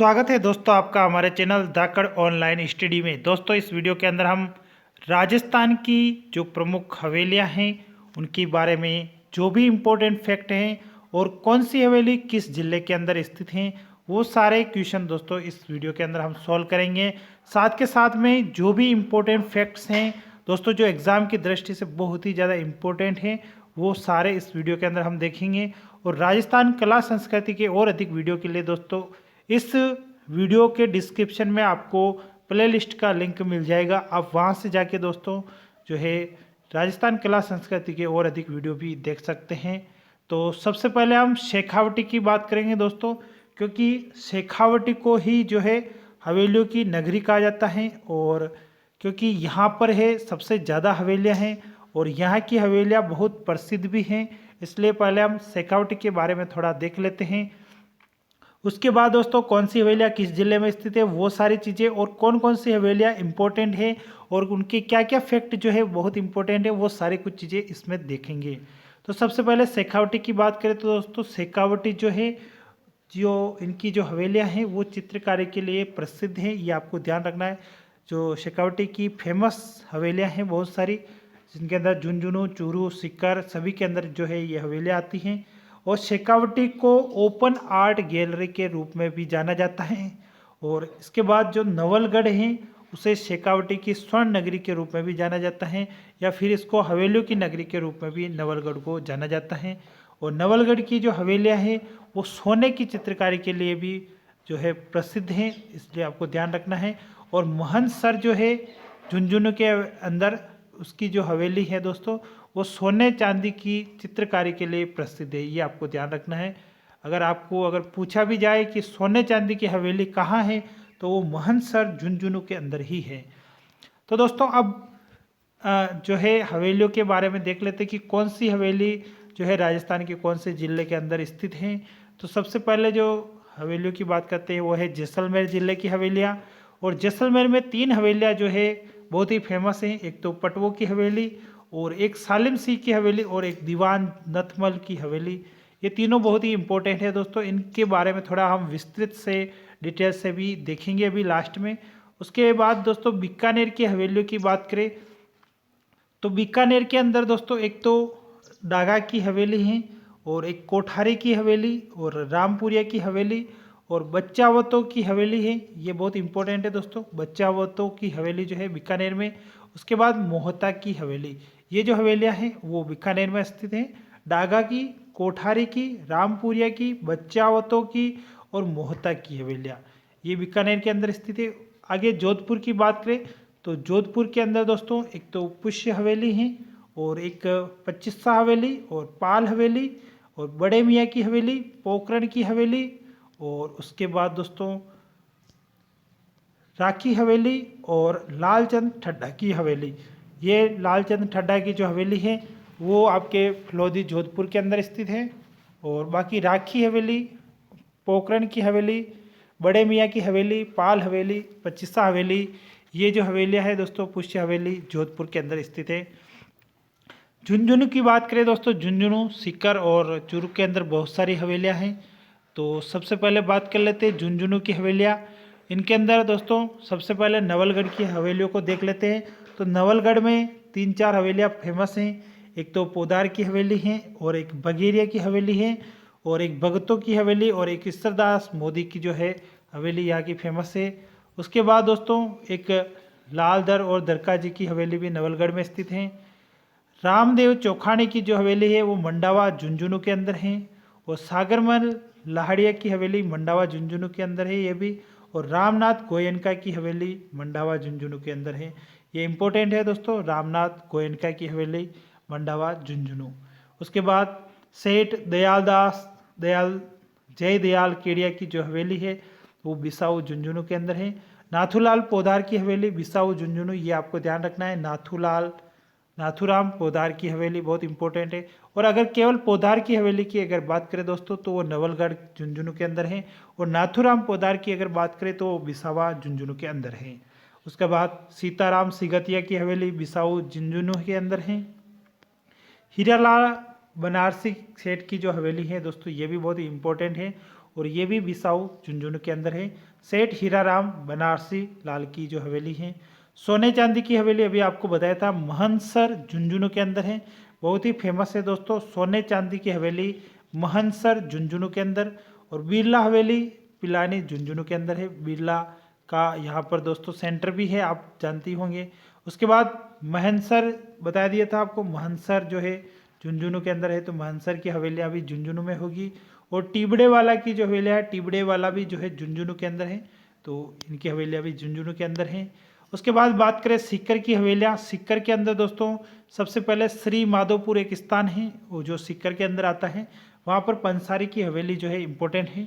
स्वागत है दोस्तों आपका हमारे चैनल धाकड़ ऑनलाइन स्टडी में। दोस्तों इस वीडियो के अंदर हम राजस्थान की जो प्रमुख हवेलियां हैं उनके बारे में जो भी इम्पोर्टेंट फैक्ट हैं और कौन सी हवेली किस जिले के अंदर स्थित हैं वो सारे क्वेश्चन दोस्तों इस वीडियो के अंदर हम सॉल्व करेंगे। साथ के साथ में जो भी इम्पोर्टेंट फैक्ट्स हैं दोस्तों जो एग्ज़ाम की दृष्टि से बहुत ही ज़्यादा इम्पोर्टेंट हैं वो सारे इस वीडियो के अंदर हम देखेंगे। और राजस्थान कला संस्कृति के और अधिक वीडियो के लिए दोस्तों इस वीडियो के डिस्क्रिप्शन में आपको प्लेलिस्ट का लिंक मिल जाएगा। आप वहां से जाके दोस्तों जो है राजस्थान कला संस्कृति के और अधिक वीडियो भी देख सकते हैं। तो सबसे पहले हम शेखावटी की बात करेंगे दोस्तों, क्योंकि शेखावटी को ही जो है हवेलियों की नगरी कहा जाता है और क्योंकि यहाँ पर है सबसे ज़्यादा हवेलियाँ हैं और यहाँ की हवेलियाँ बहुत प्रसिद्ध भी हैं, इसलिए पहले हम शेखावटी के बारे में थोड़ा देख लेते हैं। उसके बाद दोस्तों कौन सी हवेलियाँ किस जिले में स्थित है वो सारी चीज़ें और कौन कौन सी हवेलियाँ इंपॉर्टेंट है और उनके क्या क्या फैक्ट जो है बहुत इंपॉर्टेंट है वो सारी कुछ चीज़ें इसमें देखेंगे। तो सबसे पहले शेखावटी की बात करें तो दोस्तों शेखावटी जो है जो इनकी जो हवेलियाँ हैं वो चित्रकारी के लिए प्रसिद्ध हैं, ये आपको ध्यान रखना है। जो शेखावटी की फेमस हवेलियाँ हैं बहुत सारी, जिनके अंदर झुंझुनू, चूरू, सीकर सभी के अंदर जो है ये हवेलियाँ आती हैं। और शेखावटी को ओपन आर्ट गैलरी के रूप में भी जाना जाता है। और इसके बाद जो नवलगढ़ है उसे शेखावटी की स्वर्ण नगरी के रूप में भी जाना जाता है, या फिर इसको हवेलियों की नगरी के रूप में भी नवलगढ़ को जाना जाता है। और नवलगढ़ की जो हवेलियाँ हैं वो सोने की चित्रकारी के लिए भी जो है प्रसिद्ध हैं, इसलिए आपको ध्यान रखना है। और महनसर जो है झुंझुनू के अंदर उसकी जो हवेली है दोस्तों वो सोने चांदी की चित्रकारी के लिए प्रसिद्ध है, ये आपको ध्यान रखना है। अगर पूछा भी जाए कि सोने चांदी की हवेली कहाँ है तो वो महनसर झुंझुनू के अंदर ही है। तो दोस्तों अब जो है हवेलियों के बारे में देख लेते हैं कि कौन सी हवेली जो है राजस्थान के कौन से ज़िले के अंदर स्थित हैं। तो सबसे पहले जो हवेलियों की बात करते हैं वो है जैसलमेर ज़िले की हवेलियाँ। और जैसलमेर में 3 हवेलियाँ जो है बहुत ही फेमस हैं, एक तो पटवों की हवेली और एक सालिम सिंह की हवेली और एक दीवान नथमल की हवेली। ये तीनों बहुत ही इंपॉर्टेंट है दोस्तों, इनके बारे में थोड़ा हम विस्तृत से डिटेल से भी देखेंगे अभी लास्ट में। उसके बाद दोस्तों बीकानेर की हवेलियों की बात करें तो बीकानेर के अंदर दोस्तों एक तो डागा की हवेली है और एक कोठारी की हवेली और रामपुरिया की हवेली और बच्चावतों की हवेली है। ये बहुत इंपॉर्टेंट है दोस्तों, बच्चावतों की हवेली जो है बीकानेर में। उसके बाद मोहता की हवेली, ये जो हवेलियां हैं वो बीकानेर में स्थित हैं। डागा की, कोठारी की, रामपुरिया की, बच्चावतों की और मोहता की हवेलियाँ ये बीकानेर के अंदर स्थित है। आगे जोधपुर की बात करें तो जोधपुर के अंदर दोस्तों एक तो पुष्य हवेली है और एक पच्चीसा हवेली और पाल हवेली और बड़े मियाँ की हवेली, पोखरण की हवेली और उसके बाद दोस्तों राखी हवेली और लालचंद ठड्डा की हवेली। ये लालचंद ठड्डा की जो हवेली है वो आपके फलोदी जोधपुर के अंदर स्थित है। और बाकी राखी हवेली, पोखरण की हवेली, बड़े मियाँ की हवेली, पाल हवेली, पच्चीसा हवेली, ये जो हवेलियाँ हैं दोस्तों पुष्य हवेली जोधपुर के अंदर स्थित है। झुंझुनू की बात करें दोस्तों, झुंझुनू, सीकर और चूरू के अंदर बहुत सारी हवेलियाँ हैं। तो सबसे पहले बात कर लेते हैं झुंझुनू की हवेलियाँ। इनके अंदर दोस्तों सबसे पहले नवलगढ़ की हवेलियों को देख लेते हैं। तो नवलगढ़ में 3-4 हवेलियाँ फेमस हैं, एक तो पोदार की हवेली है और एक बघेरिया की हवेली है और एक भगतों की हवेली और एक ईश्वरदास मोदी की जो है हवेली यहाँ की फेमस है। उसके बाद दोस्तों एक लालदर और दरका जी की हवेली भी नवलगढ़ में स्थित हैं। रामदेव चौखानी की जो हवेली है वो मंडावा झुंझुनू के अंदर है। और सागरमल लाहड़िया की हवेली मंडावा झुंझुनू के अंदर है ये भी। और रामनाथ गोयनका की हवेली मंडावा झुंझुनू के अंदर है। ये इंपॉर्टेंट है दोस्तों, रामनाथ गोयनका की हवेली मंडावा झुंझुनू। उसके बाद सेठ दयाल जय दयाल केड़िया की जो हवेली है वो बिसाऊ झुंझुनू के अंदर है। नाथूलाल पोदार की हवेली बिसाऊ झुंझुनू, ये आपको ध्यान रखना है। नाथूराम पोदार की हवेली बहुत इंपॉर्टेंट है। और अगर केवल पोदार की हवेली की अगर बात करें दोस्तों तो वो नवलगढ़ झुंझुनू के अंदर है। और नाथूराम पोदार की अगर बात करें तो वो बिसावा झुंझुनू के अंदर है। उसके बाद सीताराम सिगतिया की हवेली बिसाऊ झुंझुनू के अंदर है। हीरालाल बनारसी सेठ की जो हवेली है दोस्तों ये भी बहुत ही इंपॉर्टेंट है और ये भी बिसाऊ झुंझुनू के अंदर है। सेठ हीराराम बनारसी लाल की जो हवेली है। सोने चांदी की हवेली अभी आपको बताया था महनसर झुंझुनू के अंदर है, बहुत ही फेमस है दोस्तों सोने चांदी की हवेली महनसर झुंझुनू के अंदर। और बिरला हवेली पिलानी झुंझुनू के अंदर है, बिरला का यहाँ पर दोस्तों सेंटर भी है, आप जानती होंगे। उसके बाद महनसर बताया दिया था आपको, महनसर जो है झुंझुनू के अंदर है, तो महनसर की हवेलियाँ भी झुंझुनू में होगी। और टिबड़े वाला की जो हवेलियाँ है, टिबड़े वाला भी जो है झुंझुनू के अंदर है, तो इनकी हवेलियाँ भी झुंझुनू के अंदर हैं। उसके बाद बात करें सीकर की हवेलियाँ, सीकर के अंदर दोस्तों सबसे पहले श्री माधोपुर एक स्थान है, वो जो सीकर के अंदर आता है, वहाँ पर पंसारी की हवेली जो है इम्पोर्टेंट है,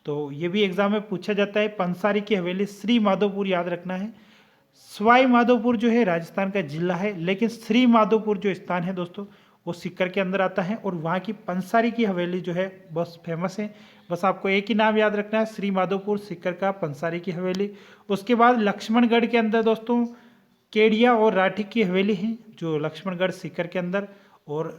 तो ये भी एग्जाम में पूछा जाता है। पंसारी की हवेली श्री माधोपुर याद रखना है। सवाई माधोपुर जो है राजस्थान का जिला है, लेकिन श्री माधोपुर जो स्थान है दोस्तों वो सीकर के अंदर आता है। और वहाँ की पंसारी की हवेली जो है बस फेमस है, बस आपको एक ही नाम याद रखना है, श्री माधोपुर सीकर का पंसारी की हवेली। उसके बाद लक्ष्मणगढ़ के अंदर दोस्तों केडिया और राठी की हवेली है, जो लक्ष्मणगढ़ सीकर के अंदर। और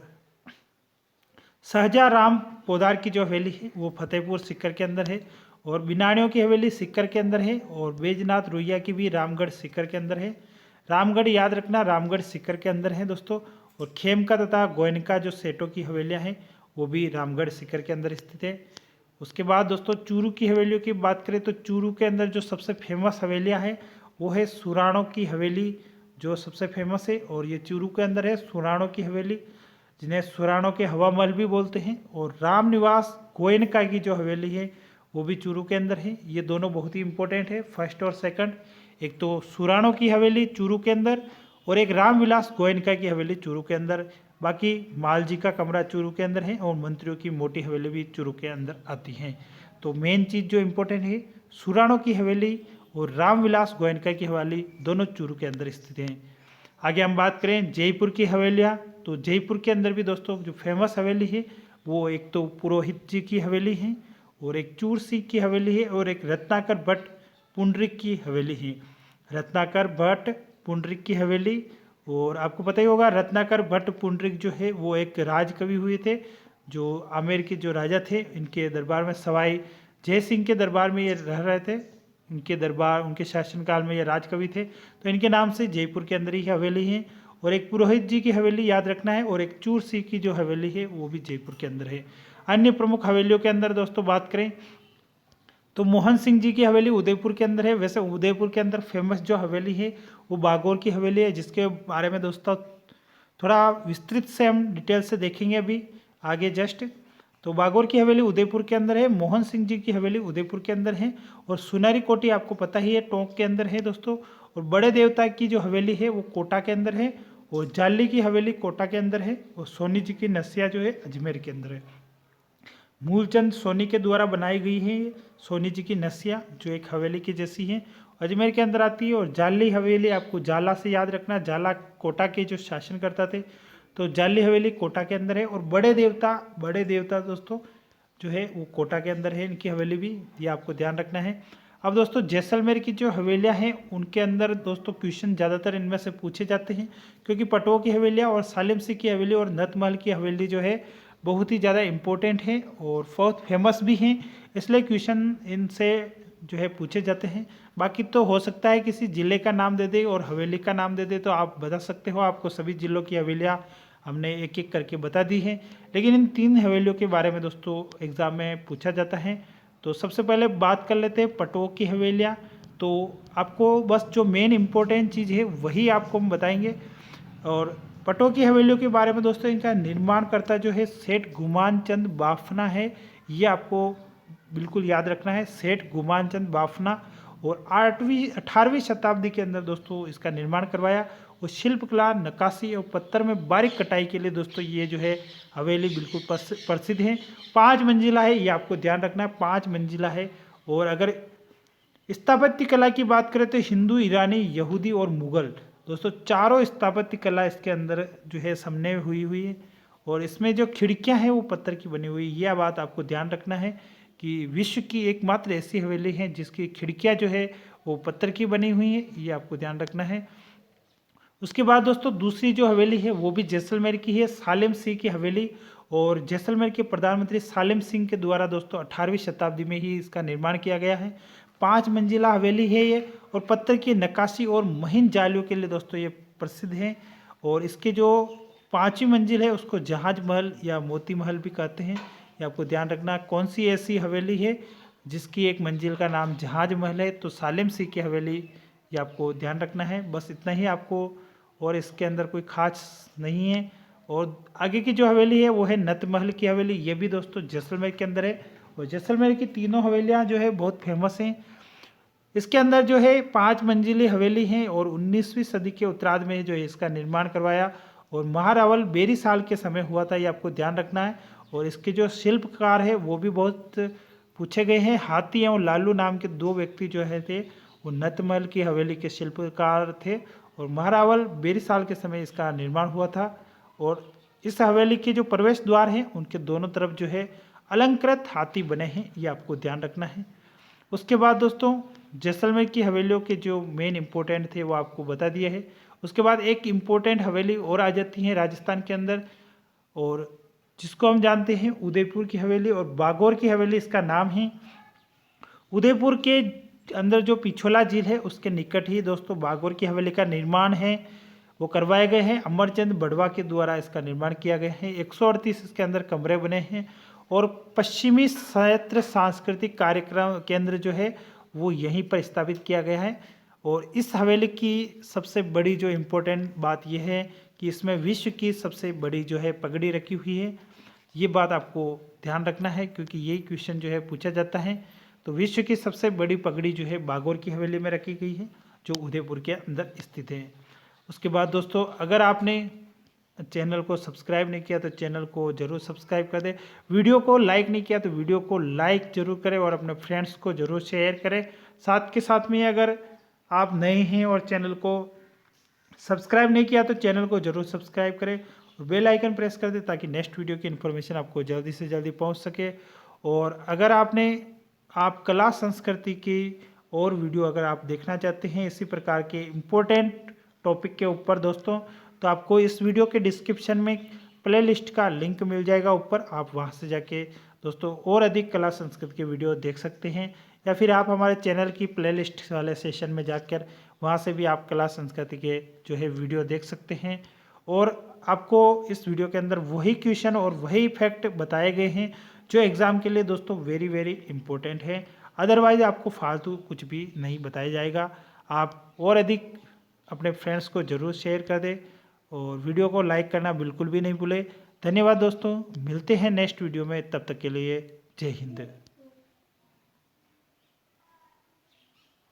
सहजाराम पोदार की जो हवेली है वो फतेहपुर सीकर के अंदर है। और बिनानियों की हवेली सीकर के अंदर है। और बैजनाथ रोहिया की भी रामगढ़ सीकर के अंदर है। रामगढ़ याद रखना, रामगढ़ सीकर के अंदर है दोस्तों। और खेमका तथा गोयनका जो सेठों की हवेलियां हैं वो भी रामगढ़ सीकर के अंदर स्थित है। उसके बाद दोस्तों चूरू की हवेलियों की बात करें तो चूरू के अंदर जो सबसे फेमस हवेलियाँ हैं वो है सुराणों की हवेली, जो सबसे फेमस है। और ये चूरू के अंदर है सुराणों की हवेली, जिन्हें सुराणों के हवा महल भी बोलते हैं। और रामनिवास गोयनका की जो हवेली है वो भी चूरू के अंदर है। ये दोनों बहुत ही इंपॉर्टेंट है, फर्स्ट और सेकंड। एक तो सुराणों की हवेली चूरू के अंदर और एक रामविलास गोयनका की हवेली चूरू के अंदर। बाकी मालजी का कमरा चूरू के अंदर है और मंत्रियों की मोटी हवेली भी चूरू के अंदर आती हैं। तो मेन चीज़ जो इम्पोर्टेंट है सुराणों की हवेली और रामविलास गोयनका की हवेली दोनों चूरू के अंदर स्थित हैं। आगे हम बात करें जयपुर की हवेलियाँ, तो जयपुर के अंदर भी दोस्तों जो फेमस हवेली है वो एक तो पुरोहित जी की हवेली है और एक चूर सिंह की हवेली है और एक रत्नाकर भट्ट पुंडरिक की हवेली है। रत्नाकर भट्ट पुंडरिक की हवेली। और आपको पता ही होगा रत्नाकर भट्ट पुंडरिक जो है वो एक राजकवि हुए थे, जो आमेर के जो राजा थे इनके दरबार में सवाई जय सिंह के दरबार में ये रह रहे थे, इनके दरबार उनके शासनकाल में ये राजकवि थे, तो इनके नाम से जयपुर के अंदर ही हवेली है। और एक पुरोहित जी की हवेली याद रखना है और एक चूर सिंह की जो हवेली है वो भी जयपुर के अंदर है। अन्य प्रमुख हवेलियों के अंदर दोस्तों बात करें तो मोहन सिंह जी की हवेली उदयपुर के अंदर है। वैसे उदयपुर के अंदर फेमस जो हवेली है वो बागौर की हवेली है, जिसके बारे में दोस्तों थोड़ा विस्तृत से हम डिटेल से देखेंगे अभी आगे जस्ट। तो बागौर की हवेली उदयपुर के अंदर है, मोहन सिंह जी की हवेली उदयपुर के अंदर है। और सुनारी कोठी आपको पता ही है टोंक के अंदर है दोस्तों। और बड़े देवता की जो हवेली है वो कोटा के अंदर है। और जाली की हवेली कोटा के अंदर है। और सोनी जी की नसिया जो है अजमेर के अंदर है। मूलचंद सोनी के द्वारा बनाई गई है सोनी जी की नसिया, जो एक हवेली की जैसी है, अजमेर के अंदर आती है। और जाली हवेली आपको जाला से याद रखना, जाला कोटा के जो शासन करता थे, तो जाली हवेली कोटा के अंदर है। और बड़े देवता दोस्तों जो है वो कोटा के अंदर है, इनकी हवेली भी, ये आपको ध्यान रखना है। अब दोस्तों जैसलमेर की जो हवेलियां हैं उनके अंदर दोस्तों क्वेश्चन ज़्यादातर इनमें से पूछे जाते हैं, क्योंकि पटो की हवेलियां और सालिम सिंह की हवेली और नतमहल की हवेली जो है बहुत ही ज़्यादा इम्पोर्टेंट है और बहुत फेमस भी हैं, इसलिए क्वेश्चन इनसे जो है पूछे जाते हैं। बाकी तो हो सकता है किसी ज़िले का नाम दे दे और हवेली का नाम दे दे, तो आप बता सकते हो। आपको सभी ज़िलों की हवेलियाँ हमने एक एक करके बता दी हैं, लेकिन इन 3 हवेलियों के बारे में दोस्तों एग्ज़ाम में पूछा जाता है। तो सबसे पहले बात कर लेते हैं पटोक की हवेलियाँ। तो आपको बस जो मेन इम्पोर्टेंट चीज़ है वही आपको हम बताएंगे। और पटोक की हवेलियों के बारे में दोस्तों इनका निर्माणकर्ता जो है सेठ गुमान चंद बाफना है, ये आपको बिल्कुल याद रखना है, सेठ गुमान चंद बाफना। और 18वीं शताब्दी के अंदर दोस्तों इसका निर्माण करवाया। और शिल्पकला, नक्काशी और पत्थर में बारीक कटाई के लिए दोस्तों ये जो है हवेली बिल्कुल प्रसिद्ध है। 5 मंजिला है, ये आपको ध्यान रखना है, 5 मंजिला है। और अगर स्थापत्य कला की बात करें तो हिंदू, ईरानी, यहूदी और मुगल दोस्तों चारों स्थापत्य कला इसके अंदर जो है समन्वय हुई है। और इसमें जो खिड़कियां हैं वो पत्थर की बनी हुई है, यह बात आपको ध्यान रखना है कि विश्व की एकमात्र ऐसी हवेली है जिसकी खिड़कियां जो है वो पत्थर की बनी हुई है, ये आपको ध्यान रखना है। उसके बाद दोस्तों दूसरी जो हवेली है वो भी जैसलमेर की है, सालिम सिंह की हवेली। और जैसलमेर के प्रधानमंत्री सालिम सिंह के द्वारा दोस्तों 18वीं शताब्दी में ही इसका निर्माण किया गया है। 5 मंजिला हवेली है ये, और पत्थर की नक्काशी और महीन जालियों के लिए दोस्तों ये प्रसिद्ध है। और इसके जो 5वीं मंजिल है उसको जहाज महल या मोती महल भी कहते हैं। ये आपको ध्यान रखना। कौन सी ऐसी हवेली है जिसकी एक मंजिल का नाम जहाज महल है? तो सालिम सिंह की हवेली, ये आपको ध्यान रखना है। बस इतना ही आपको, और इसके अंदर कोई खास नहीं है। और आगे की जो हवेली है वो है नत महल की हवेली, ये भी दोस्तों जैसलमेर के अंदर है। और जैसलमेर की तीनों हवेलियाँ जो है बहुत फेमस हैं। इसके अंदर जो है 5 मंजिली हवेली हैं, और 19वीं सदी के उत्तरार्ध में जो है इसका निर्माण करवाया, और महारावल बेरी साल के समय हुआ था, ये आपको ध्यान रखना है। और इसके जो शिल्पकार है वो भी बहुत पूछे गए हैं। हाथी एवं लालू नाम के 2 व्यक्ति जो है थे वो नतमहल की हवेली के शिल्पकार थे, और महारावल बेरी साल के समय इसका निर्माण हुआ था। और इस हवेली के जो प्रवेश द्वार हैं उनके दोनों तरफ जो है अलंकृत हाथी बने हैं, ये आपको ध्यान रखना है। उसके बाद दोस्तों जैसलमेर की हवेलियों के जो मेन इंपॉर्टेंट थे वो आपको बता दिए है। उसके बाद एक इम्पोर्टेंट हवेली और आ जाती है राजस्थान के अंदर, और जिसको हम जानते हैं उदयपुर की हवेली और बागौर की हवेली इसका नाम है। उदयपुर के अंदर जो पिछोला झील है उसके निकट ही दोस्तों बागौर की हवेली का निर्माण है, वो करवाए गए हैं। अमरचंद बड़वा के द्वारा इसका निर्माण किया गया है। 138 इसके अंदर कमरे बने हैं, और पश्चिमी क्षेत्र सांस्कृतिक कार्यक्रम केंद्र जो है वो यहीं पर स्थापित किया गया है। और इस हवेली की सबसे बड़ी जो इम्पोर्टेंट बात यह है कि इसमें विश्व की सबसे बड़ी जो है पगड़ी रखी हुई है। ये बात आपको ध्यान रखना है, क्योंकि यही क्वेश्चन जो है पूछा जाता है। तो विश्व की सबसे बड़ी पगड़ी जो है बागौर की हवेली में रखी गई है, जो उदयपुर के अंदर स्थित है। उसके बाद दोस्तों अगर आपने चैनल को सब्सक्राइब नहीं किया तो चैनल को जरूर सब्सक्राइब कर दें। वीडियो को लाइक नहीं किया तो वीडियो को लाइक जरूर करें, और अपने फ्रेंड्स को जरूर शेयर करें। साथ के साथ में अगर आप नए हैं और चैनल को सब्सक्राइब नहीं किया तो चैनल को जरूर सब्सक्राइब करें, और बेल आइकन प्रेस कर दें ताकि नेक्स्ट वीडियो की इन्फॉर्मेशन आपको जल्दी से जल्दी पहुंच सके। और अगर आप कला संस्कृति की और वीडियो अगर आप देखना चाहते हैं इसी प्रकार के इम्पोर्टेंट टॉपिक के ऊपर दोस्तों, तो आपको इस वीडियो के डिस्क्रिप्शन में प्लेलिस्ट का लिंक मिल जाएगा ऊपर। आप वहां से जाके दोस्तों और अधिक कला संस्कृति के वीडियो देख सकते हैं, या फिर आप हमारे चैनल की प्लेलिस्ट वाले सेशन में जाकर वहां से भी आप कला संस्कृति के जो है वीडियो देख सकते हैं। और आपको इस वीडियो के अंदर वही क्वेश्चन और वही फैक्ट बताए गए हैं जो एग्ज़ाम के लिए दोस्तों वेरी वेरी इंपॉर्टेंट है। अदरवाइज आपको फालतू कुछ भी नहीं बताया जाएगा। आप और अधिक अपने फ्रेंड्स को ज़रूर शेयर कर दें, और वीडियो को लाइक करना बिल्कुल भी नहीं भूलें। धन्यवाद दोस्तों, मिलते हैं नेक्स्ट वीडियो में, तब तक के लिए जय हिंद।